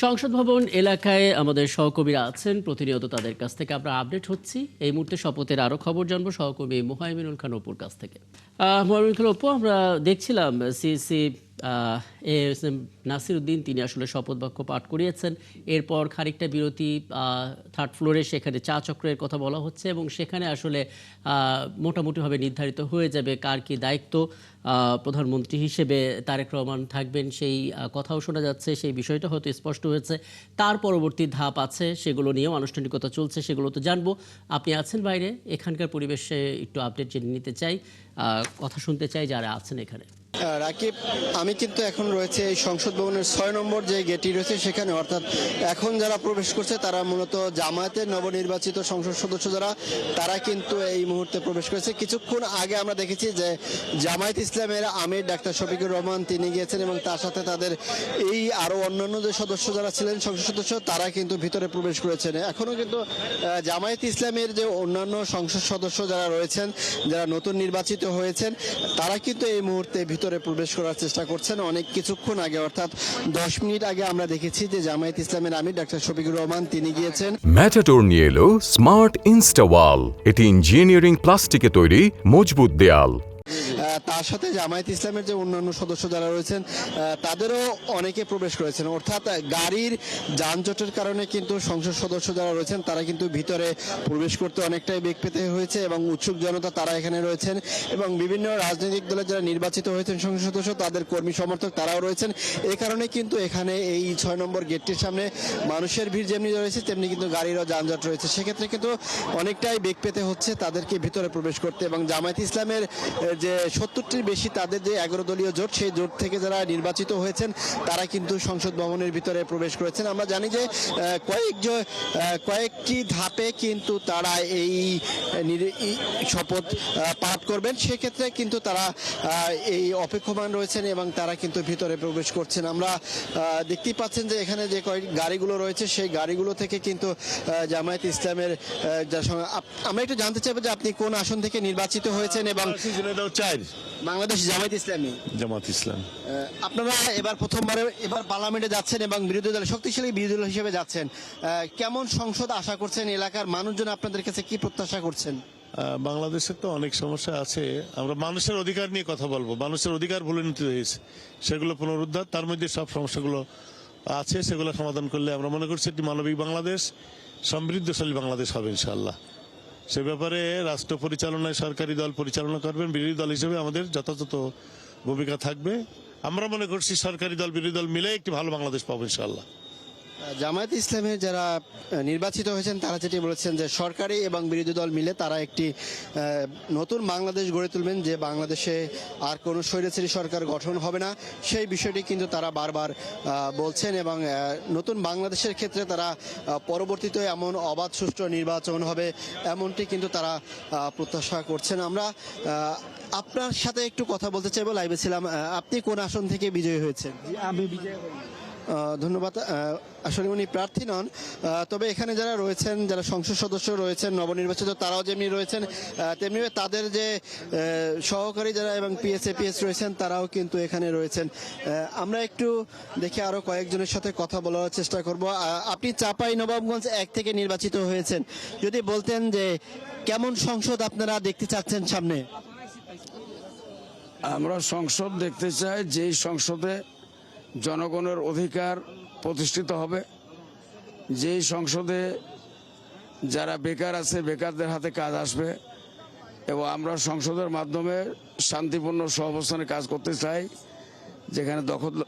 সংসদ ভবন এলাকায় আমাদের সহকর্মীরা আছেন, প্রতিনিয়ত তাদের কাছ থেকে আমরা আপডেট হচ্ছি। এই মুহূর্তে শপথের আরো খবর জানবো সহকর্মী মুহাইমিনুল খান অপুর কাছ থেকে। মুহাইমিনুল খান অপু, আমরা দেখছিলাম সিসি এএসএম নাসির উদ্দিন তিনি আসলে শপথ বাক্য পাঠ করিয়েছেন। এরপর খানিকটা বিরতি, থার্ড ফ্লোরে সেখানে চা চক্রের কথা বলা হচ্ছে এবং সেখানে আসলে মোটামুটিভাবে নির্ধারিত হয়ে যাবে কার কি দায়িত্ব। প্রধানমন্ত্রী হিসেবে তারেক রহমান থাকবেন সেই কথাও শোনা যাচ্ছে, সেই বিষয়টা হয়তো স্পষ্ট হয়েছে। তার পরবর্তী ধাপ আছে, সেগুলো নিয়েও আনুষ্ঠানিকতা চলছে, সেগুলো তো জানবো। আপনি আছেন বাইরে, এখানকার পরিবেশে একটু আপডেট জেনে নিতে চাই, কথা শুনতে চাই যারা আছেন এখানে। রাকিব, আমি কিন্তু এখন রয়েছে এই সংসদ ভবনের ৬ নম্বর যে গেটটি রয়েছে সেখানে, অর্থাৎ এখন যারা প্রবেশ করছে তারা মূলত জামায়াতের নবনির্বাচিত সংসদ সদস্য যারা, তারা কিন্তু এই মুহূর্তে প্রবেশ করেছে। কিছুক্ষণ আগে আমরা দেখেছি যে জামায়াত ইসলামের আমির ডাক্তার শফিকুর রহমান তিনি গিয়েছেন এবং তার সাথে তাদের এই আরও অন্যান্য যে সদস্য যারা ছিলেন সংসদ সদস্য তারা কিন্তু ভিতরে প্রবেশ করেছেন। এখনও কিন্তু জামায়াত ইসলামের যে অন্যান্য সংসদ সদস্য যারা রয়েছেন, যারা নতুন নির্বাচিত হয়েছেন, তারা কিন্তু এই মুহূর্তে ভিতরে প্রবেশ করার চেষ্টা করছেন। অনেক কিছুক্ষণ আগে অর্থাৎ 10 মিনিট আগে আমরা দেখেছি যে জামায়াত ইসলামের আমির ডাক্তার শফিকুর রহমান তিনি গিয়েছেন। ম্যাটাডোর নিয়ে এলো স্মার্ট ইনস্টাওয়াল, এটি ইঞ্জিনিয়ারিং প্লাস্টিকে তৈরি মজবুত দেয়াল। তার সাথে জামায়াত ইসলামের যে অন্যান্য সদস্য যারা রয়েছেন তাদেরও অনেকে প্রবেশ করেছেন, অর্থাৎ গাড়ির যানজটের কারণে কিন্তু সংসদ সদস্য যারা রয়েছেন তারা কিন্তু ভিতরে প্রবেশ করতে অনেকটাই বেগ পেতে হয়েছে এবং উৎসুক জনতা তারা এখানে রয়েছেন এবং বিভিন্ন রাজনৈতিক দলের যারা নির্বাচিত হয়েছেন সংসদ সদস্য তাদের কর্মী সমর্থক তারাও রয়েছেন। এই কারণে কিন্তু এখানে এই ৬ নম্বর গেটটির সামনে মানুষের ভিড় যেমনি রয়েছে তেমনি কিন্তু গাড়িরও যানজট রয়েছে। সেক্ষেত্রে কিন্তু অনেকটাই বেগ পেতে হচ্ছে তাদেরকে ভিতরে প্রবেশ করতে। এবং জামায়াত ইসলামের যে 70টির বেশি তাদের যে 11 দলীয় জোট, সেই জোট থেকে যারা নির্বাচিত হয়েছেন তারা কিন্তু সংসদ ভবনের ভিতরে প্রবেশ করেছেন। আমরা জানি যে কয়েকটি ধাপে কিন্তু তারা এই শপথ পাঠ করবেন, সেক্ষেত্রে কিন্তু তারা এই অপেক্ষমান রয়েছেন এবং তারা কিন্তু ভিতরে প্রবেশ করছেন। আমরা দেখতেই পাচ্ছেন যে এখানে যে গাড়িগুলো রয়েছে সেই গাড়িগুলো থেকে কিন্তু জামায়াত ইসলামের আমরা একটু জানতে চাইবো যে আপনি কোন আসন থেকে নির্বাচিত হয়েছেন এবং বাংলাদেশ জামায়াত ইসলামী। জামাত ইসলাম। আপনারা এবার এবার পার্লামেন্টে যাচ্ছেন এবং বিরোধী দল শক্তিশালী বিরোধী দল হিসেবে যাচ্ছেন, কেমন সংসদ আশা করছেন? এলাকার মানুষজন আপনাদের কাছে কি প্রত্যাশা করছেন? বাংলাদেশের তো অনেক সমস্যা আছে, আমরা মানুষের অধিকার নিয়ে কথা বলবো। মানুষের অধিকার ভুলনীত হয়েছে, সেগুলো পুনরুদ্ধার, তার মধ্যে সব সমস্যাগুলো আছে, সেগুলো সমাধান করলে আমরা মনে করছি একটি মানবিক বাংলাদেশ, সমৃদ্ধশালী বাংলাদেশ হবে ইনশাআল্লাহ। সে ব্যাপারে রাষ্ট্র পরিচালনায় সরকারি দল পরিচালনা করবেন, বিরোধী দল হিসেবে আমাদের যথাযথ ভূমিকা থাকবে। আমরা মনে করছি সরকারি দল বিরোধী দল মিলে একটি ভালো বাংলাদেশ পাবো ইনশাআল্লাহ। জামায়াত ইসলামের যারা নির্বাচিত হয়েছেন তারা যেটি বলেছেন যে সরকারি এবং বিরোধী দল মিলে তারা একটি নতুন বাংলাদেশ গড়ে তুলবেন, যে বাংলাদেশে আর কোনো স্বৈরাচারী সরকার গঠন হবে না, সেই বিষয়টি কিন্তু তারা বারবার বলছেন এবং নতুন বাংলাদেশের ক্ষেত্রে তারা পরবর্তীতে এমন অবাধ সুষ্ঠু নির্বাচন হবে এমনটি কিন্তু তারা প্রত্যাশা করছেন। আমরা আপনার সাথে একটু কথা বলতে চাইবো, লাইভে ছিলাম। আপনি কোন আসন থেকে বিজয়ী হয়েছেন? আমি বিজয়। ধন্যবাদ। আসলে উনি প্রার্থী নন, তবে এখানে যারা রয়েছেন, যারা সংসদ সদস্য রয়েছেন নবনির্বাচিত, তারাও যেমনি রয়েছেন তেমনি তাদের যে সহকারী যারা এবং পিএস রয়েছেন তারাও কিন্তু এখানে রয়েছেন। আমরা একটু দেখে আরো কয়েকজনের সাথে কথা বলার চেষ্টা করব। আপনি চাঁপাইনবাবগঞ্জ 1 থেকে নির্বাচিত হয়েছেন, যদি বলতেন যে কেমন সংসদ আপনারা দেখতে চাচ্ছেন সামনে? আমরা সংসদ দেখতে চাই যেই সংসদে জনগণের অধিকার প্রতিষ্ঠিত হবে, যেই সংসদে যারা বেকার আছে বেকারদের হাতে কাজ আসবে এবং আমরা সংসদের মাধ্যমে শান্তিপূর্ণ সহাবস্থানে কাজ করতে চাই, যেখানে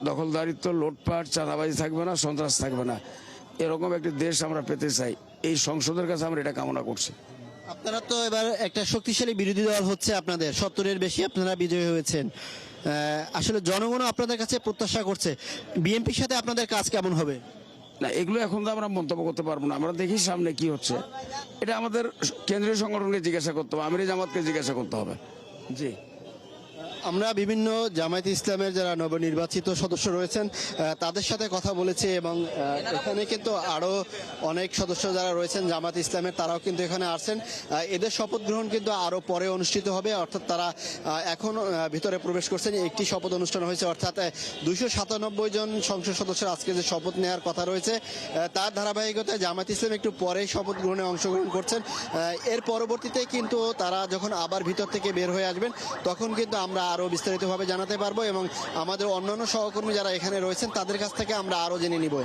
দখলদারিত্ব, লুটপাট, চাঁদাবাজি থাকবে না, সন্ত্রাস থাকবে না, এরকম একটি দেশ আমরা পেতে চাই। এই সংসদের কাছে আমরা এটা কামনা করছি। আপনারা তো এবার একটা শক্তিশালী বিরোধী দল হচ্ছে, আপনাদের 70-এর বেশি আপনারা বিজয়ী হয়েছেন, আসলে জনগণও আপনাদের কাছে প্রত্যাশা করছে, বিএনপির সাথে আপনাদের কাজ কেমন হবে? না, এগুলো এখন তো আমরা মন্তব্য করতে পারবো না, আমরা দেখি সামনে কি হচ্ছে। এটা আমাদের কেন্দ্রীয় সংগঠনকে জিজ্ঞাসা করতে হবে, আমির জামাতকে জিজ্ঞাসা করতে হবে। জি, আমরা বিভিন্ন জামায়াত ইসলামের যারা নবনির্বাচিত সদস্য রয়েছেন তাদের সাথে কথা বলেছি এবং এখানে কিন্তু আরও অনেক সদস্য যারা রয়েছেন জামায়াত ইসলামের তারাও কিন্তু এখানে আসছেন। এদের শপথ গ্রহণ কিন্তু আরও পরে অনুষ্ঠিত হবে, অর্থাৎ তারা এখন ভিতরে প্রবেশ করছেন। একটি শপথ অনুষ্ঠান হয়েছে, অর্থাৎ 297 জন সংসদ সদস্যের আজকে যে শপথ নেওয়ার কথা রয়েছে তার ধারাবাহিকতায় জামায়াত ইসলাম একটু পরেই শপথ গ্রহণে অংশগ্রহণ করছেন। এর পরবর্তীতে কিন্তু তারা যখন আবার ভিতর থেকে বের হয়ে আসবেন তখন কিন্তু আমরা আরও বিস্তারিতভাবে জানাতে পারবো এবং আমাদের অন্যান্য সহকর্মী যারা এখানে রয়েছেন তাদের কাছ থেকে আমরা আরও জেনে নিব।